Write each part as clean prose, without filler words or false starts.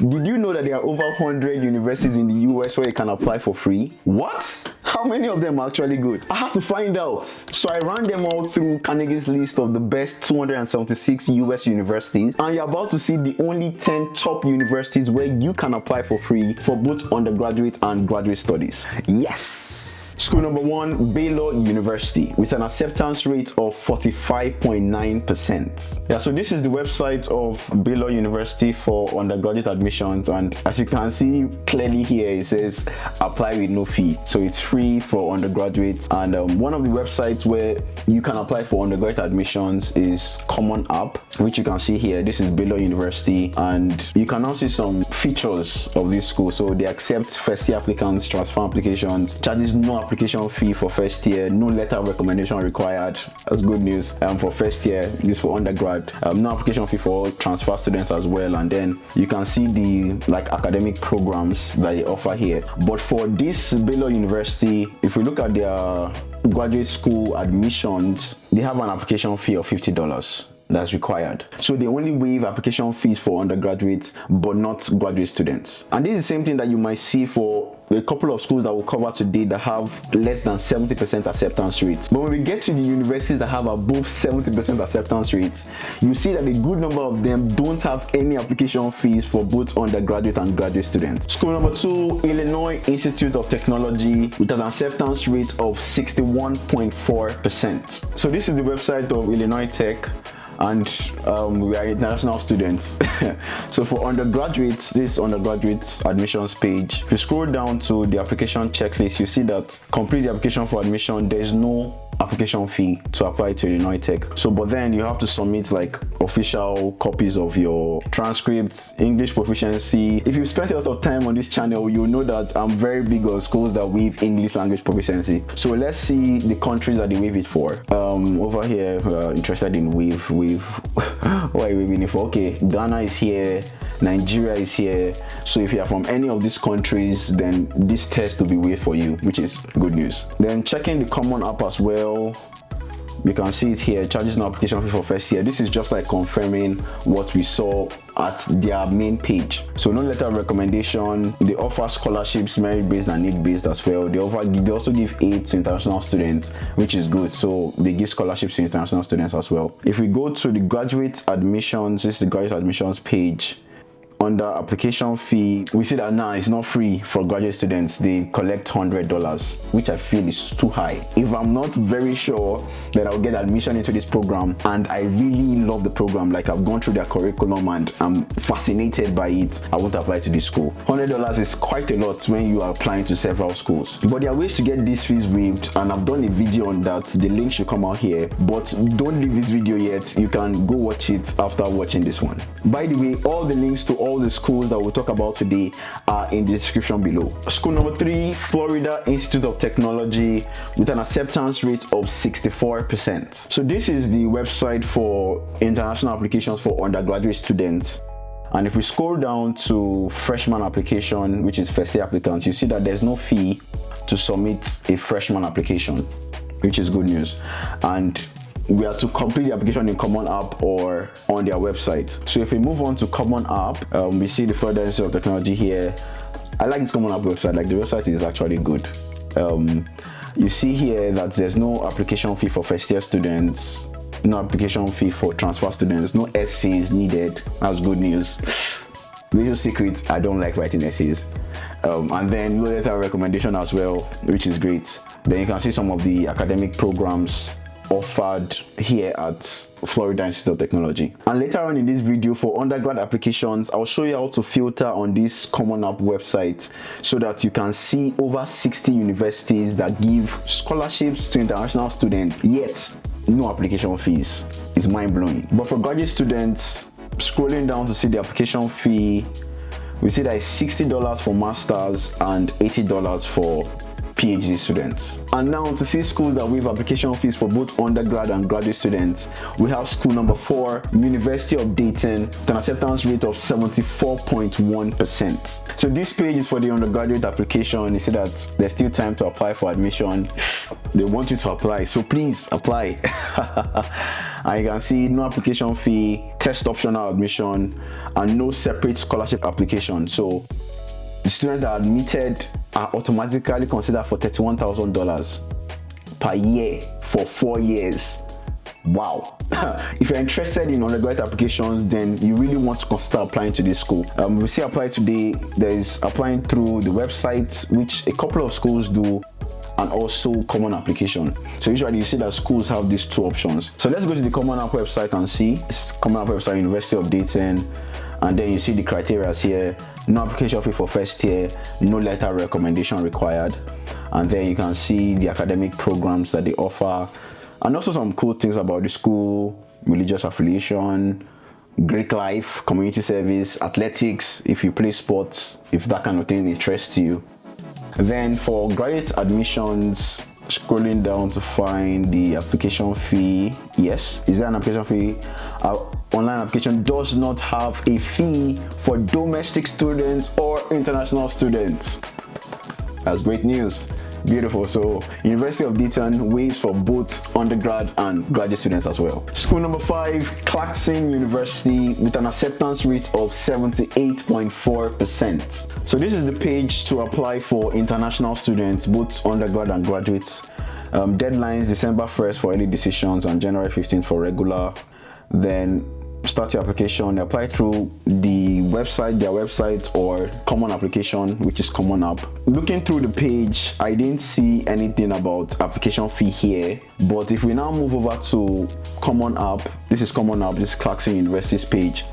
Did you know that there are over 100 universities in the US where you can apply for free? What? How many of them are actually good? I had to find out. So I ran them all through Carnegie's list of the best 276 US universities, and you're about to see the only 10 top universities where you can apply for free for both undergraduate and graduate studies. Yes! School number 1, Baylor University, with an acceptance rate of 45.9%. Yeah, so this is the website of Baylor University for undergraduate admissions, and as you can see clearly here, it says apply with no fee. So it's free for undergraduates, and one of the websites where you can apply for undergraduate admissions is Common App, which you can see here. This is Baylor University, and you can now see some features of this school. So they accept first year applicants, transfer applications, charges no application fee for first year, no letter of recommendation required. That's good news for first year. This for undergrad, no application fee for transfer students as well. And then you can see the academic programs that they offer here. But for this Baylor University, if we look at their graduate school admissions, they have an application fee of $50 that's required. So they only waive application fees for undergraduates but not graduate students. And this is the same thing that you might see for a couple of schools that we'll cover today that have less than 70% acceptance rates. But when we get to the universities that have above 70% acceptance rates, you see that a good number of them don't have any application fees for both undergraduate and graduate students. School number 2, Illinois Institute of Technology, with an acceptance rate of 61.4%. So this is the website of Illinois Tech, and we are international students. So for undergraduates, this undergraduate admissions page, if you scroll down to the application checklist, you see that complete the application for admission, there's no application fee to apply to Illinois Tech. So but then you have to submit official copies of your transcripts, English proficiency. If you spent a lot of time on this channel, you'll know that I'm very big on schools that waive English language proficiency. So let's see the countries that they waive it for. Over here, interested in waive. What are you waiving it for? Okay, Ghana is here, Nigeria is here. So if you are from any of these countries, then this test will be waived for you, which is good news. Then checking the Common App as well, you can see it here, charges no application fee for first year. This is just confirming what we saw at their main page. So no letter of recommendation. They offer scholarships, merit-based and need-based as well. They also give aid to international students, which is good. So they give scholarships to international students as well. If we go to the graduate admissions, this is the graduate admissions page. Under application fee, we see that now it's not free for graduate students. They collect $100, which I feel is too high. If I'm not very sure that I'll get admission into this program and I really love the program, I've gone through their curriculum and I'm fascinated by it, I won't apply to this school. $100 is quite a lot when you are applying to several schools. But there are ways to get these fees waived, and I've done a video on that. The link should come out here, but don't leave this video yet. You can go watch it after watching this one. By the way, all the links to all the schools that we'll talk about today are in the description below. School number 3, Florida Institute of Technology, with an acceptance rate of 64%. So this is the website for international applications for undergraduate students. And if we scroll down to freshman application, which is first year applicants, you see that there's no fee to submit a freshman application, which is good news. And we are to complete the application in Common App or on their website. So if we move on to Common App, we see the Florida Institute of Technology here. I like this Common App website. The website is actually good. You see here that there's no application fee for first year students, no application fee for transfer students, no essays needed. That's good news. Little secret, I don't like writing essays. And then no letter of recommendation as well, which is great. Then you can see some of the academic programs offered here at Florida Institute of Technology. And later on in this video, for undergrad applications, I'll show you how to filter on this Common App website so that you can see over 60 universities that give scholarships to international students, yet no application fees. It's mind-blowing. But for graduate students, scrolling down to see the application fee, we see that it's $60 for masters and $80 for PhD students. And now to see schools that waive application fees for both undergrad and graduate students, we have school number 4, University of Dayton, with an acceptance rate of 74.1%. So this page is for the undergraduate application. You see that there's still time to apply for admission. They want you to apply, so please apply. And you can see no application fee, test optional admission, and no separate scholarship application. So the students that are admitted are automatically considered for $31,000 per year for 4 years. Wow. If you're interested in undergraduate applications, then you really want to consider applying to this school. We see apply today. There is applying through the website, which a couple of schools do, and also common application. So usually you see that schools have these two options. So let's go to the common app website and see. It's common app website, University of Dayton, and then you see the criteria here. No application fee for first year, no letter of recommendation required, and then you can see the academic programs that they offer, and also some cool things about the school: religious affiliation, Greek life, community service, athletics, if you play sports, if that kind of thing interests you. Then for graduate admissions, scrolling down to find the application fee. Yes, is there an application fee? Online application does not have a fee for domestic students or international students. That's great news. Beautiful. So University of Dayton waives for both undergrad and graduate students as well. School number 5, Clarkson University, with an acceptance rate of 78.4%. So this is the page to apply for international students, both undergrad and graduates. Deadlines December 1st for early decisions and January 15th for regular. Then start your application. Apply through the website, their website, or common application, which is common app. Looking through the page, I didn't see anything about application fee here, but if we now move over to common app, this is common app, this is Clarkson University's page.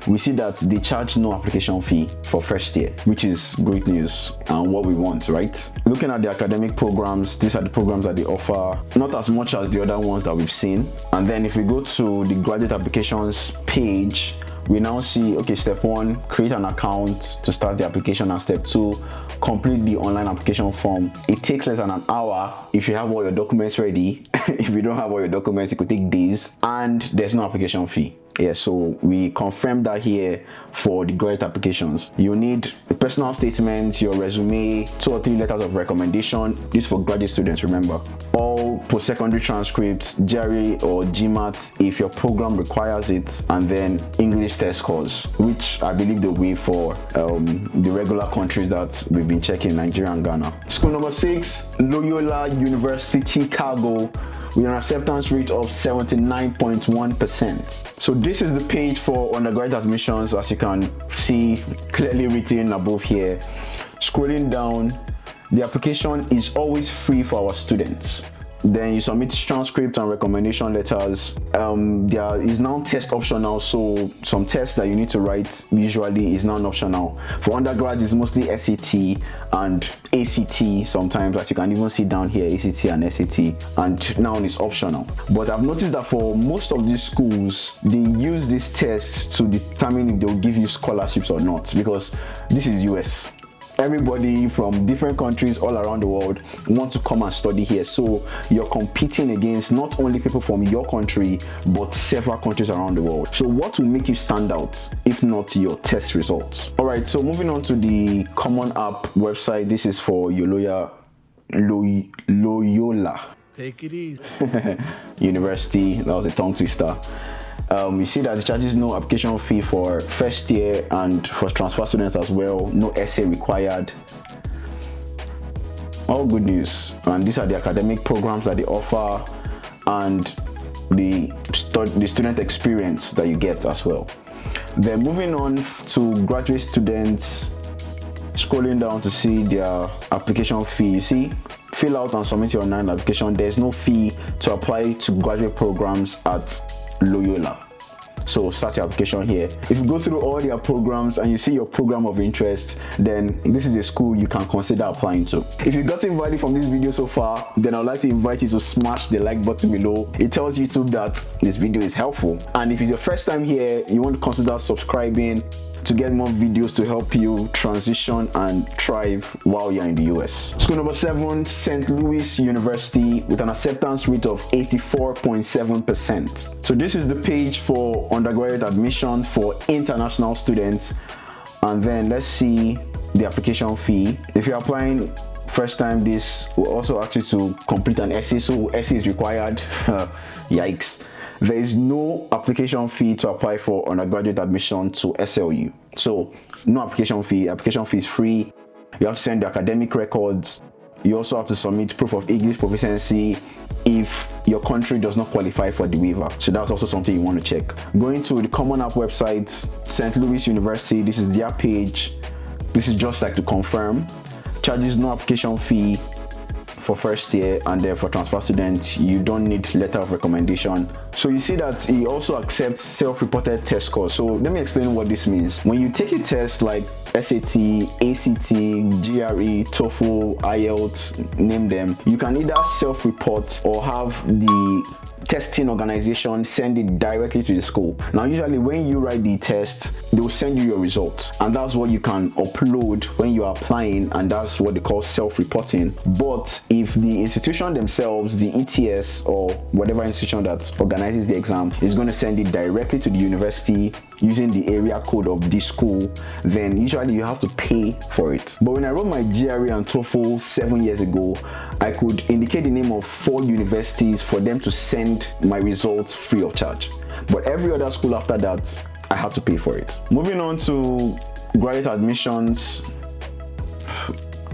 We see that they charge no application fee for first year, which is great news and what we want, right? Looking at the academic programs, these are the programs that they offer, not as much as the other ones that we've seen. And then if we go to the graduate applications page, we now see, okay, step 1, create an account to start the application, and step 2, complete the online application form. It takes less than an hour if you have all your documents ready. If you don't have all your documents, it could take days, and there's no application fee. Yeah, so we confirmed that here for the graduate applications. You need a personal statement, your resume, 2 or 3 letters of recommendation. This is for graduate students, remember. All post-secondary transcripts, GRE or GMAT if your program requires it, and then English test scores, which I believe they'll waive for the regular countries that we've been checking, Nigeria and Ghana. School number 6, Loyola University, Chicago, with an acceptance rate of 79.1%. So this is the page for undergraduate admissions, as you can see clearly written above here. Scrolling down, the application is always free for our students. Then you submit transcripts and recommendation letters. There is now test optional, so some tests that you need to write usually is now optional. For undergrads, it's mostly SAT and ACT sometimes, as you can even see down here, ACT and SAT, and now it's optional. But I've noticed that for most of these schools, they use these tests to determine if they'll give you scholarships or not, because this is US. Everybody from different countries all around the world want to come and study here, so you're competing against not only people from your country but several countries around the world. So what will make you stand out if not your test results? All right, so moving on to the common app website. This is for Loyola Take it easy. University. That was a tongue twister. You see that it charges no application fee for first year and for transfer students as well. No essay required. All good news. And these are the academic programs that they offer and the student experience that you get as well. Then moving on to graduate students, scrolling down to see their application fee. You see, fill out and submit your online application. There's no fee to apply to graduate programs at Loyola. So start your application here. If you go through all their programs and you see your program of interest, then this is a school you can consider applying to. If you got value from this video so far, then I'd like to invite you to smash the like button below. It tells YouTube that this video is helpful. And if it's your first time here, you want to consider subscribing, to get more videos to help you transition and thrive while you're in the US. School number 7, St. Louis University, with an acceptance rate of 84.7%. So this is the page for undergraduate admission for international students. And then let's see the application fee. If you're applying first time, this will also ask you to complete an essay, so essay is required. Yikes. There is no application fee to apply for undergraduate admission to SLU. So no application fee is free. You have to send the academic records. You also have to submit proof of English proficiency if your country does not qualify for the waiver. So that's also something you want to check. Going to the Common App website, St. Louis University, this is their page. This is just like to confirm. Charges no application fee for first year, and then for transfer students, you don't need letter of recommendation. So you see that he also accepts self-reported test scores. So let me explain what this means. When you take a test like SAT, ACT, GRE, TOEFL, IELTS, name them, you can either self-report or have the testing organization send it directly to the school. Now usually when you write the test, they will send you your results, and that's what you can upload when you are applying, and that's what they call self-reporting. But if the institution themselves, the ETS or whatever institution that organizes the exam, is going to send it directly to the university using the area code of the school, then usually you have to pay for it. But when I wrote my GRE and TOEFL 7 years ago, I could indicate the name of 4 universities for them to send my results free of charge. But every other school after that, I had to pay for it. Moving on to graduate admissions.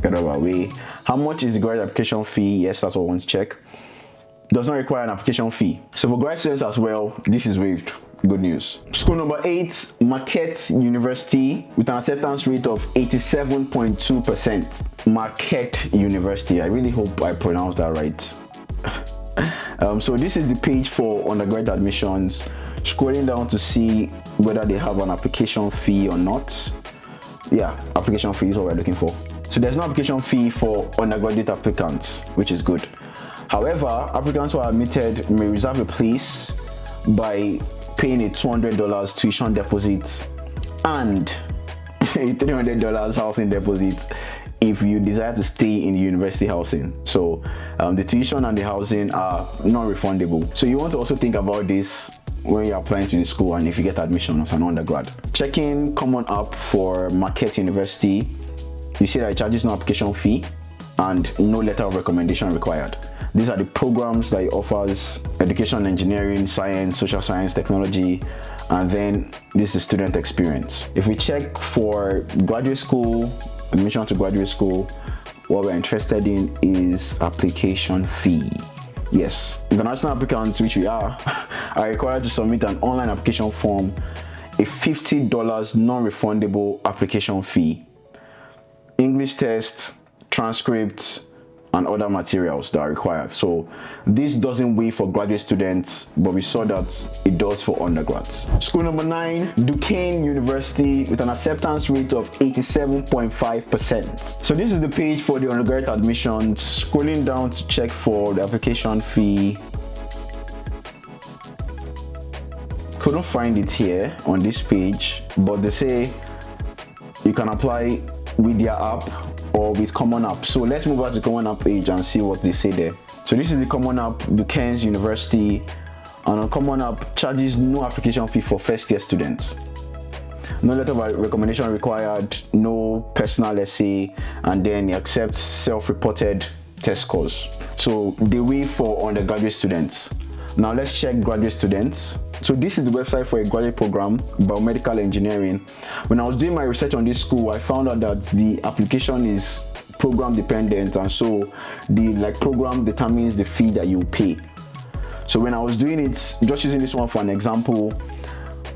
Get out of our way. How much is the graduate application fee? Yes, that's what I want to check. Does not require an application fee. So for graduate students as well, this is waived. Good news. School number 8, Marquette University, with an acceptance rate of 87.2%. Marquette University. I really hope I pronounced that right. So this is the page for undergraduate admissions. Scrolling down to see whether they have an application fee or not. Yeah, application fee is what we're looking for. So there's no application fee for undergraduate applicants, which is good. However, applicants who are admitted may reserve a place by paying a $200 tuition deposit and a $300 housing deposit if you desire to stay in the university housing. So the tuition and the housing are non-refundable. So you want to also think about this when you're applying to the school and if you get admission as an undergrad. Checking Common App for Marquette University, you see that it charges no application fee and no letter of recommendation required. These are the programs that it offers: education, engineering, science, social science, technology, and then this is student experience. If we check for graduate school, admission to graduate school, what we're interested in is application fee. Yes, international applicants, which we are required to submit an online application form, a $50 non-refundable application fee, English test, transcripts, and other materials that are required. So this doesn't waive for graduate students, but we saw that it does for undergrads. School number 9, Duquesne University, with an acceptance rate of 87.5%. So this is the page for the undergraduate admissions. Scrolling down to check for the application fee. Couldn't find it here on this page, but they say you can apply with their app or with Common App. So let's move on to Common App page and see what they say there. So this is the Common App, Duquesne University, and on Common App, charges no application fee for first year students. No letter of recommendation required, no personal essay, and then it accepts self-reported test scores. So they waive for undergraduate students. Now let's check graduate students. So this is the website for a graduate program, biomedical engineering. When I was doing my research on this school, I found out that the application is program dependent, and so the program determines the fee that you pay. So when I was doing it, just using this one for an example,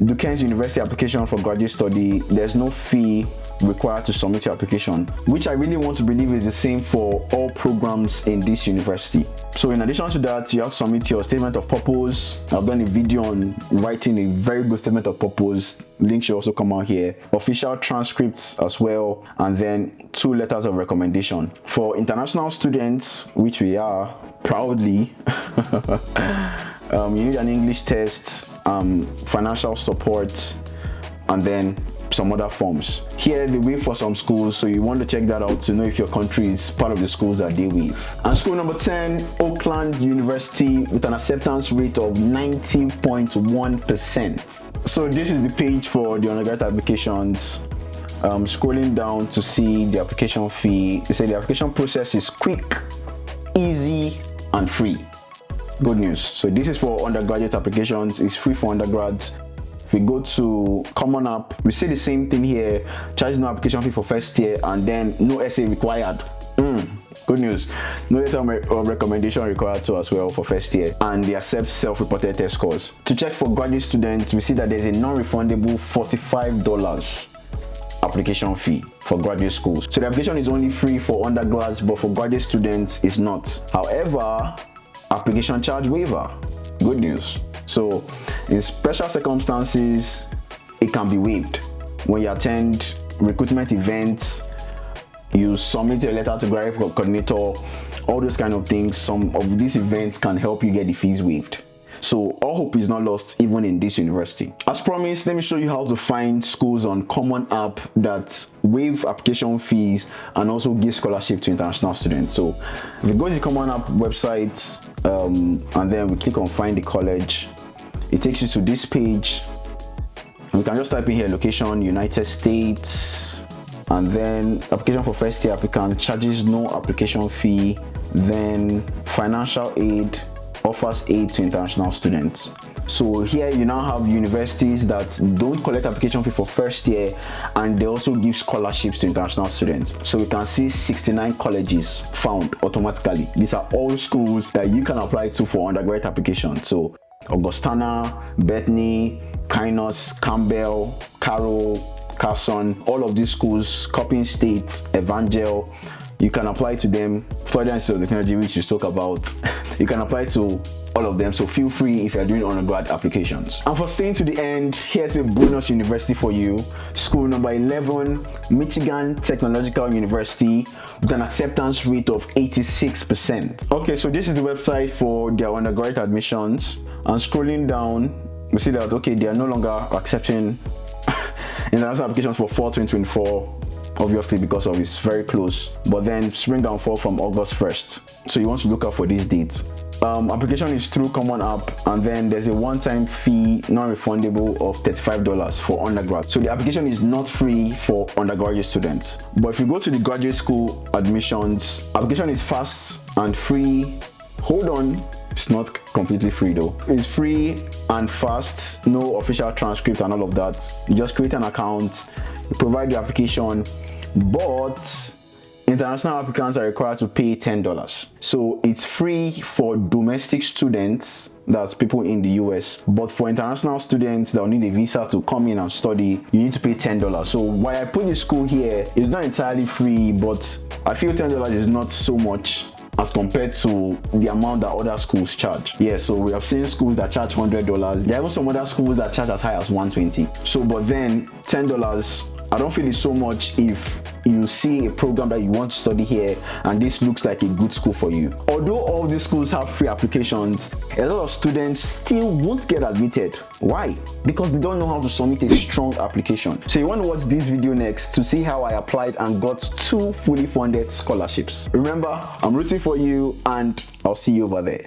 Duquesne University application for graduate study, there's no fee required to submit your application, which I really want to believe is the same for all programs in this university. So in addition to that, you have to submit your statement of purpose. I've done a video on writing a very good statement of purpose. Link should also come out here. Official transcripts as well, and then 2 letters of recommendation. For international students, which we are proudly, you need an English test, financial support, and then some other forms. Here they waive for some schools, so you want to check that out to know if your country is part of the schools that they waive. And school number 10, Oakland University, with an acceptance rate of 90.1%. so this is the page for the undergraduate applications. Scrolling down to see the application fee, they say the application process is quick, easy and free. Good news. So this is for undergraduate applications. It's free for undergrads. If we go to Common App, we see the same thing here. Charge no application fee for first year, and then no essay required. Good news. No letter of recommendation required too as well for first year, and they accept self-reported test scores. To check for graduate students, we see that there's a non-refundable $45 application fee for graduate schools. So the application is only free for undergrads, but for graduate students it's not. However, application charge waiver. Good news. So in special circumstances, it can be waived. When you attend recruitment events, you submit a letter to graduate coordinator, all those kind of things, some of these events can help you get the fees waived. So all hope is not lost even in this university. As promised, let me show you how to find schools on Common App that waive application fees and also give scholarship to international students. So if we go to the Common App website and then we click on find the college, it takes you to this page. We can just type in here location United States, and then application for first year applicant, charges no application fee, then financial aid, offers aid to international students. So here you now have universities that don't collect application fee for first year, and they also give scholarships to international students. So we can see 69 colleges found automatically. These are all schools that you can apply to for undergraduate applications. So Augustana, Bethany, Kynos, Campbell, Carroll, Carson, all of these schools, Coppin State, Evangel, you can apply to them. Florida Institute of Technology, which you spoke about, you can apply to all of them, so feel free if you're doing undergrad applications. And for staying to the end, here's a bonus university for you. School number 11, Michigan Technological University, with an acceptance rate of 86%. Okay, so this is the website for their undergraduate admissions, and scrolling down, we see that okay, they are no longer accepting international applications for fall 2024, obviously because of it's very close, but then spring and fall from August 1st. So you want to look out for these dates. Application is through Common App, and then there's a one-time fee, non-refundable, of $35 for undergrad. So the application is not free for undergraduate students. But if you go to the graduate school admissions, application is fast and free. Hold on, it's not completely free though. It's free and fast, no official transcript and all of that. You just create an account, you provide the application, but international applicants are required to pay $10. So it's free for domestic students, that's people in the US, but for international students that will need a visa to come in and study, you need to pay $10. So why I put the school here is not entirely free, but I feel $10 is not so much as compared to the amount that other schools charge. Yeah, so we have seen schools that charge $100. There are even some other schools that charge as high as $120. So but then $10, I don't feel it's so much if you see a program that you want to study here and this looks like a good school for you. Although all these schools have free applications, a lot of students still won't get admitted. Why? Because they don't know how to submit a strong application. So you want to watch this video next to see how I applied and got 2 fully funded scholarships. Remember, I'm rooting for you and I'll see you over there.